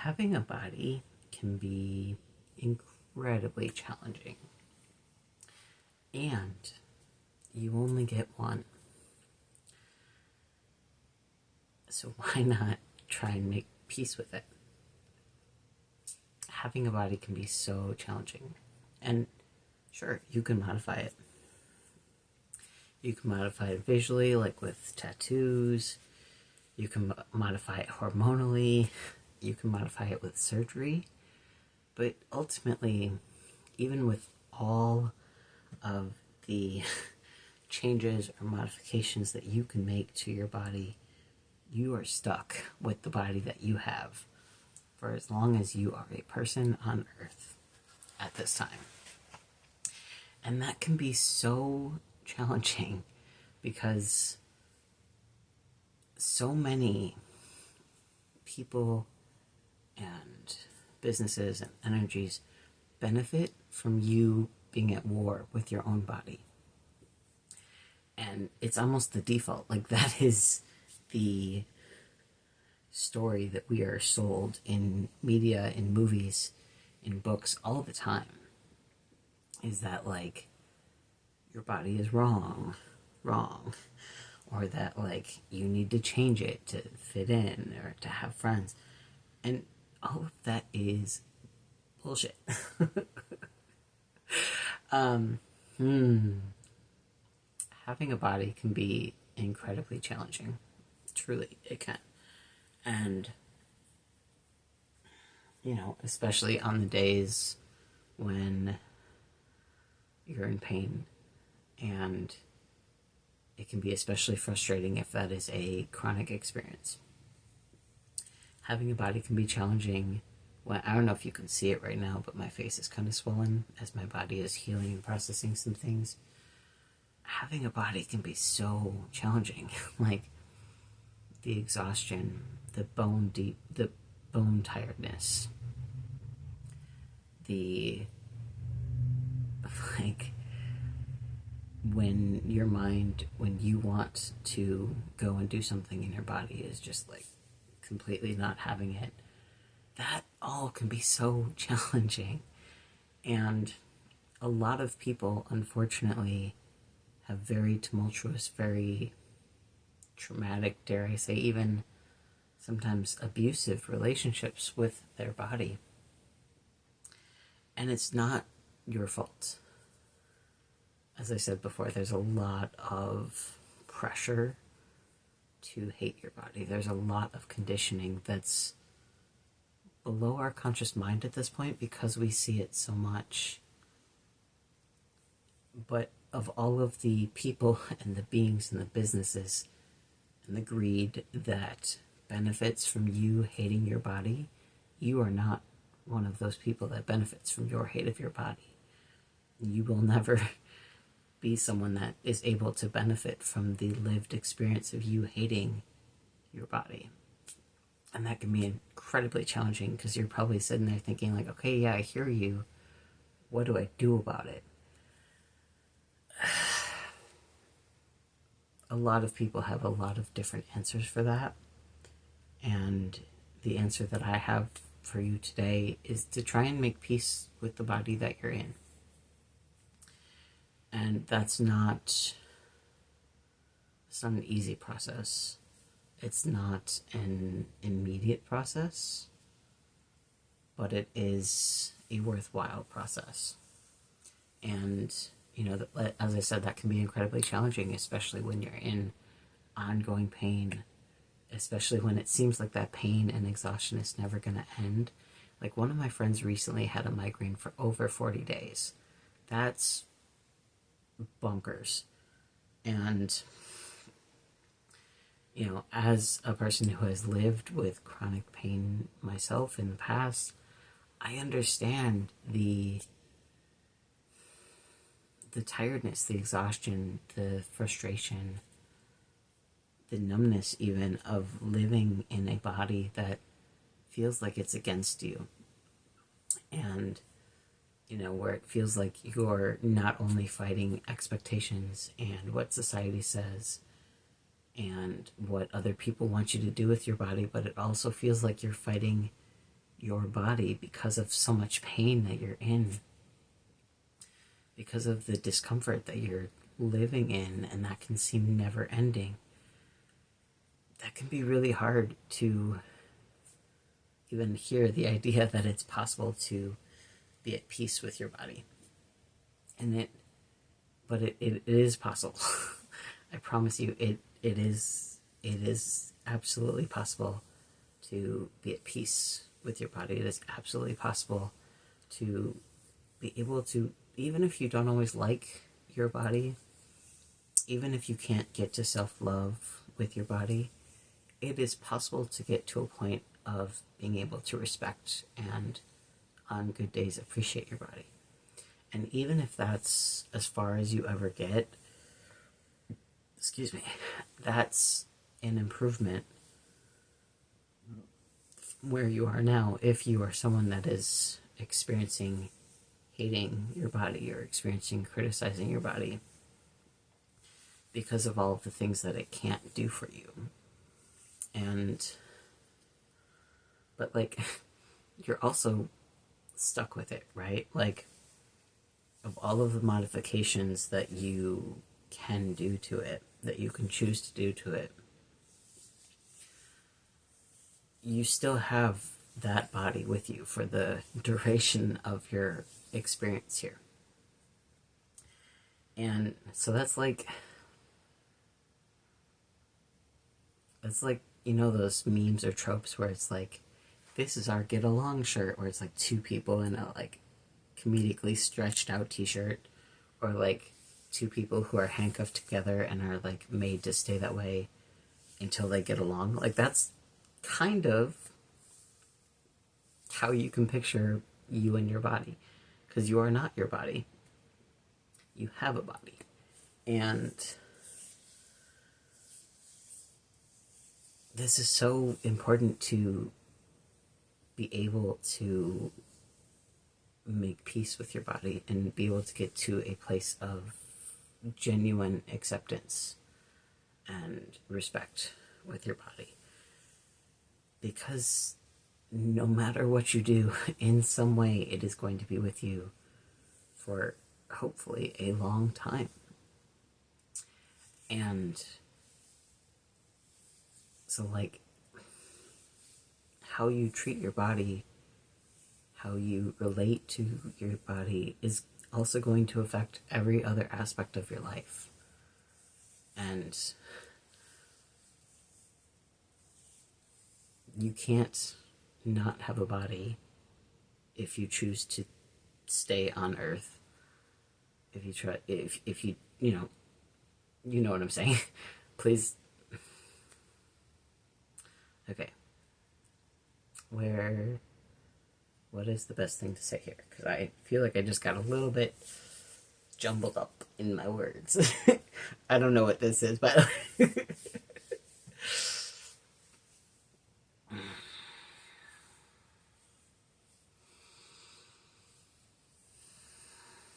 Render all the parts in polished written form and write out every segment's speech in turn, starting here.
Having a body can be incredibly challenging, and you only get one. So why not try and make peace with it? Having a body can be so challenging. And sure, you can modify it. You can modify it visually, like with tattoos. You can modify it hormonally. You can modify it with surgery. But ultimately, even with all of the changes or modifications that you can make to your body, you are stuck with the body that you have for as long as you are a person on earth at this time. And that can be so challenging because so many people and businesses and energies benefit from you being at war with your own body. And it's almost the default. Like, that is the story that we are sold in media, in movies, in books all the time. Is that, like, your body is wrong. Or that, like, you need to change it to fit in or to have friends. And all of that is bullshit. Having a body can be incredibly challenging. Truly, it can. And, especially on the days when you're in pain, and it can be especially frustrating if that is a chronic experience. Having a body can be challenging. Well, I don't know if you can see it right now, but my face is kind of swollen as my body is healing and processing some things. Having a body can be so challenging. Like, the exhaustion, the bone tiredness, the, like, when your mind, when you want to go and do something and your body is just, like, completely not having it, that all can be so challenging. And a lot of people, unfortunately, have very tumultuous, very traumatic, dare I say, even sometimes abusive relationships with their body. And it's not your fault. As I said before, there's a lot of pressure to hate your body. There's a lot of conditioning that's below our conscious mind at this point because we see it so much. But of all of the people and the beings and the businesses and the greed that benefits from you hating your body, you are not one of those people that benefits from your hate of your body. You will never be someone that is able to benefit from the lived experience of you hating your body. And that can be incredibly challenging because you're probably sitting there thinking, like, okay, yeah, I hear you. What do I do about it? A lot of people have a lot of different answers for that. And the answer that I have for you today is to try and make peace with the body that you're in. And it's not an easy process. It's not an immediate process, but it is a worthwhile process. And, as I said, that can be incredibly challenging, especially when you're in ongoing pain, especially when it seems like that pain and exhaustion is never going to end. Like, one of my friends recently had a migraine for over 40 days. That's bonkers. And, as a person who has lived with chronic pain myself in the past, I understand the tiredness, the exhaustion, the frustration, the numbness even of living in a body that feels like it's against you. And, where it feels like you're not only fighting expectations and what society says and what other people want you to do with your body, but it also feels like you're fighting your body because of so much pain that you're in, because of the discomfort that you're living in, and that can seem never ending. That can be really hard to even hear the idea that it's possible to be at peace with your body. But it is possible. I promise you, it is absolutely possible to be at peace with your body. It is absolutely possible to be able to, even if you don't always like your body, even if you can't get to self-love with your body, it is possible to get to a point of being able to respect and, on good days, appreciate your body. And even if that's as far as you ever get, excuse me, that's an improvement from where you are now. If you are someone that is experiencing hating your body or experiencing criticizing your body because of all of the things that it can't do for you. But like, you're also stuck with it, right? Like, of all of the modifications that you can do to it, that you can choose to do to it, you still have that body with you for the duration of your experience here. And so that's like, you know, those memes or tropes where it's like, this is our get along shirt, where it's like two people in a like comedically stretched out t-shirt, or like two people who are handcuffed together and are like made to stay that way until they get along. Like, that's kind of how you can picture you and your body, because you are not your body. You have a body. And this is so important to be able to make peace with your body and be able to get to a place of genuine acceptance and respect with your body. Because no matter what you do, in some way it is going to be with you for hopefully a long time. And so, like, how you treat your body, how you relate to your body, is also going to affect every other aspect of your life. And you can't not have a body if you choose to stay on Earth. If you you know what I'm saying. Please. Okay. What is the best thing to say here? Because I feel like I just got a little bit jumbled up in my words. I don't know what this is, but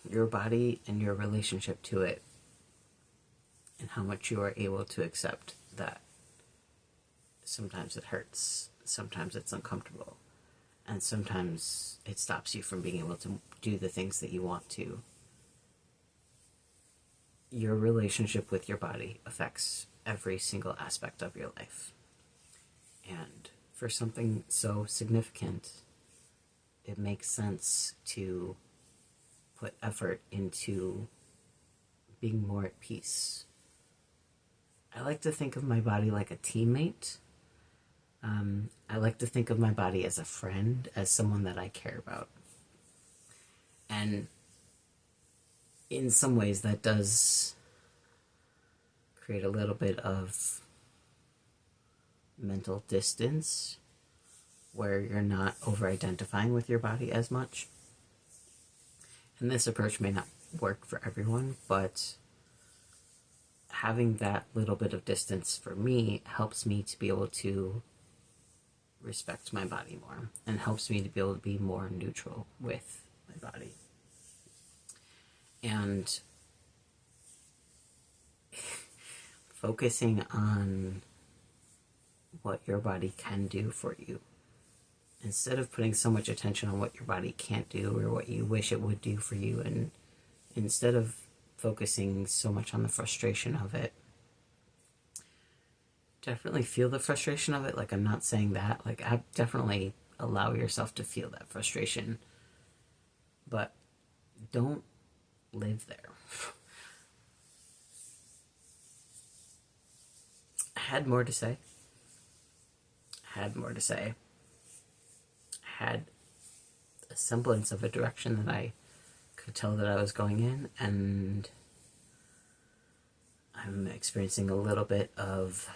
your body and your relationship to it, and how much you are able to accept that. Sometimes it hurts, sometimes it's uncomfortable, and sometimes it stops you from being able to do the things that you want to. Your relationship with your body affects every single aspect of your life. And for something so significant, it makes sense to put effort into being more at peace. I like to think of my body like a teammate. I like to think of my body as a friend, as someone that I care about. And in some ways that does create a little bit of mental distance, where you're not over-identifying with your body as much. And this approach may not work for everyone, but having that little bit of distance for me helps me to be able to respect my body more, and helps me to be able to be more neutral with my body. And focusing on what your body can do for you instead of putting so much attention on what your body can't do or what you wish it would do for you, and instead of focusing so much on the frustration of it, definitely feel the frustration of it. Like, I'm not saying that. Like, definitely allow yourself to feel that frustration, but don't live there. I had more to say. Had a semblance of a direction that I could tell that I was going in, and I'm experiencing a little bit of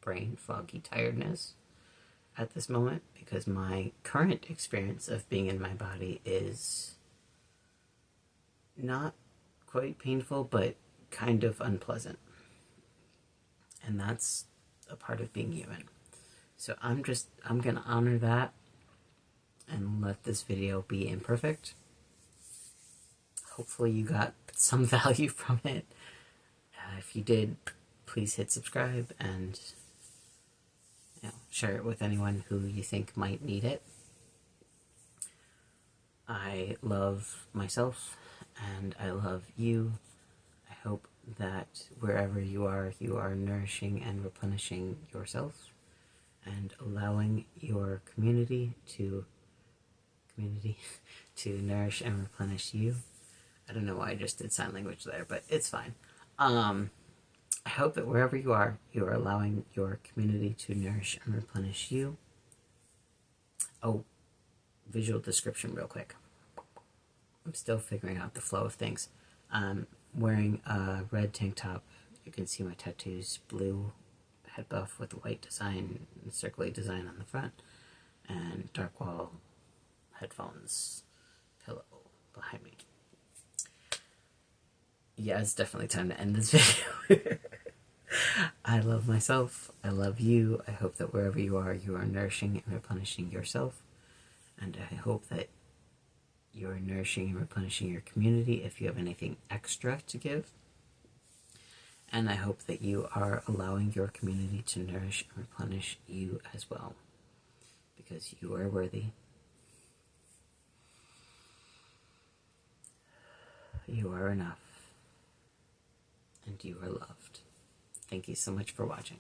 brain foggy tiredness at this moment, because my current experience of being in my body is not quite painful, but kind of unpleasant. And that's a part of being human. So I'm going to honor that and let this video be imperfect. Hopefully you got some value from it. If you did, please hit subscribe and share it with anyone who you think might need it. I love myself and I love you. I hope that wherever you are nourishing and replenishing yourself and allowing your community to nourish and replenish you. I don't know why I just did sign language there, but it's fine. I hope that wherever you are allowing your community to nourish and replenish you. Oh, visual description real quick. I'm still figuring out the flow of things. I'm wearing a red tank top. You can see my tattoos. Blue head buff with white design, circly design on the front, and dark wall headphones, pillow behind me. Yeah, it's definitely time to end this video. I love myself. I love you. I hope that wherever you are nourishing and replenishing yourself. And I hope that you're nourishing and replenishing your community if you have anything extra to give. And I hope that you are allowing your community to nourish and replenish you as well. Because you are worthy. You are enough. And you are loved. Thank you so much for watching.